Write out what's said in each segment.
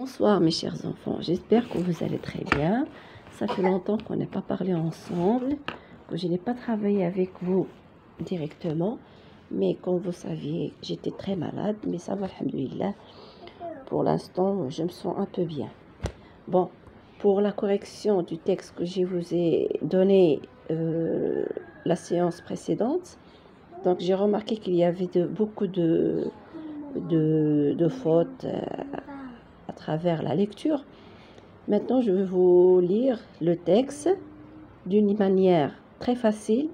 Bonsoir mes chers enfants, j'espère que vous allez très bien. Ça fait longtemps qu'on n'a pas parlé ensemble, que je n'ai pas travaillé avec vous directement. Mais comme vous saviez, j'étais très malade, mais ça va, alhamdoulilah. Pour l'instant, je me sens un peu bien. Bon, pour la correction du texte que je vous ai donné la séance précédente, donc j'ai remarqué qu'il y avait beaucoup de fautes à travers la lecture. Maintenant, je vais vous lire le texte d'une manière très facile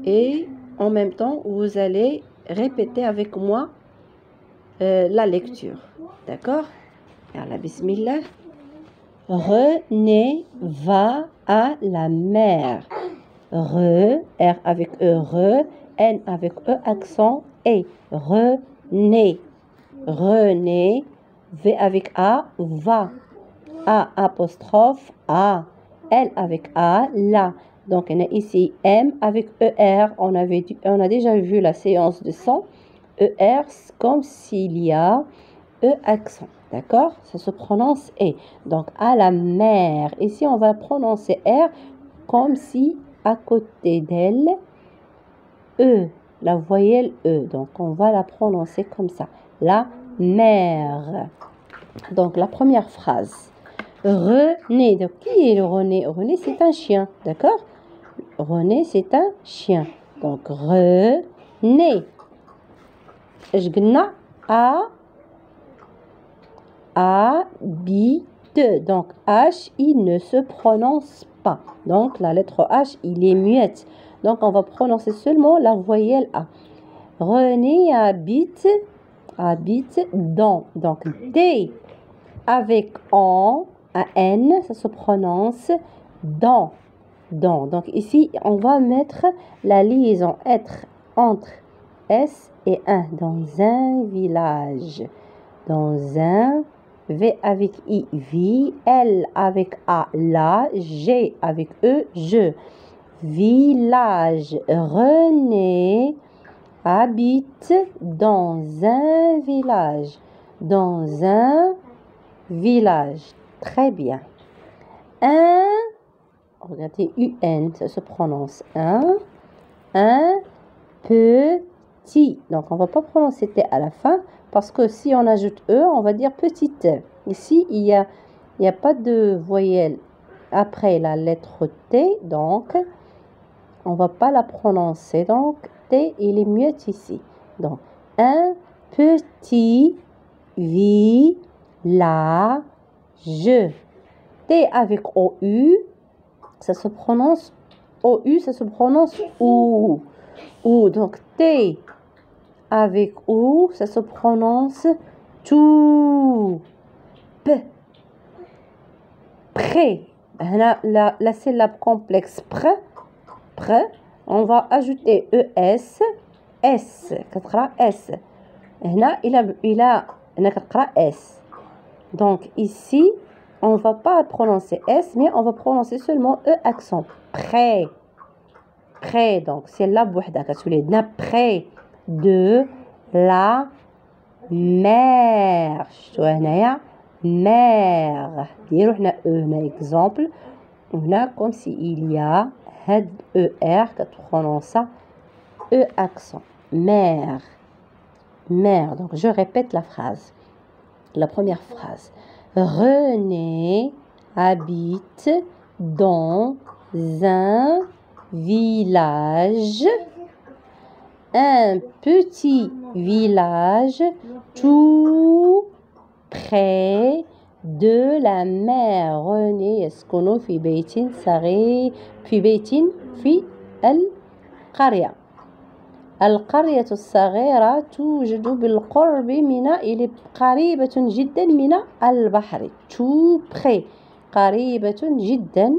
et en même temps, vous allez répéter avec moi la lecture. D'accord? Alors, bismillah. René va à la mer. R avec E, N avec E accent et René. René, V avec A, va. A apostrophe A. L avec A, la. Donc, on a ici M avec ER. On a déjà vu la séance de son. ER, comme s'il y a E accent. D'accord? Ça se prononce E. Donc, à la mer. Ici, on va prononcer R comme si à côté d'elle, E, la voyelle E. Donc, on va la prononcer comme ça. La mer. Donc, la première phrase. René. Donc, qui est le René? René, c'est un chien. D'accord? René, c'est un chien. Donc, René. Habite. Donc, H, il ne se prononce pas. Donc, la lettre H, il est muette. Donc, on va prononcer seulement la voyelle A. René habite dans. Donc, D avec un N, ça se prononce dans. Donc, ici, on va mettre la liaison être entre S et 1 dans un village. Dans un V avec I, vi, L avec A, la, G avec E, je. Village. René habite dans un village. Dans un village. Très bien. Regardez, UN, ça se prononce un petit. Donc, on ne va pas prononcer T à la fin parce que si on ajoute E, on va dire petite. Ici, il n'y a pas de voyelle après la lettre T, donc on ne va pas la prononcer. Donc, T, il est mieux ici. Donc, un petit village. T avec OU, ça se prononce OU, ça se prononce OU. OU. Donc, T avec OU, ça se prononce tout. P. Près. La syllabe complexe près. On va ajouter ES. S. S. Il a S. Donc, ici, on ne va pas prononcer S, mais on va prononcer seulement E accent. Près. Donc, c'est la bouhda. Près de la mer. Mer. Exemple. On a comme s'il y a ER qui prononce E accent. Mer. Donc, je répète la phrase. La première phrase. René habite dans un village, un petit village tout près de la mer. René يسكن في بيت صغير في القرية. القرية الصغيرة توجد بالقرب من قريبة جدا من البحر. Tout près. قريبة جدا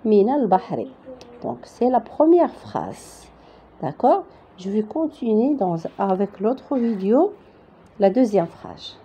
من البحر. Donc, c'est la première phrase. D'accord? Je vais continuer avec l'autre vidéo, la deuxième phrase.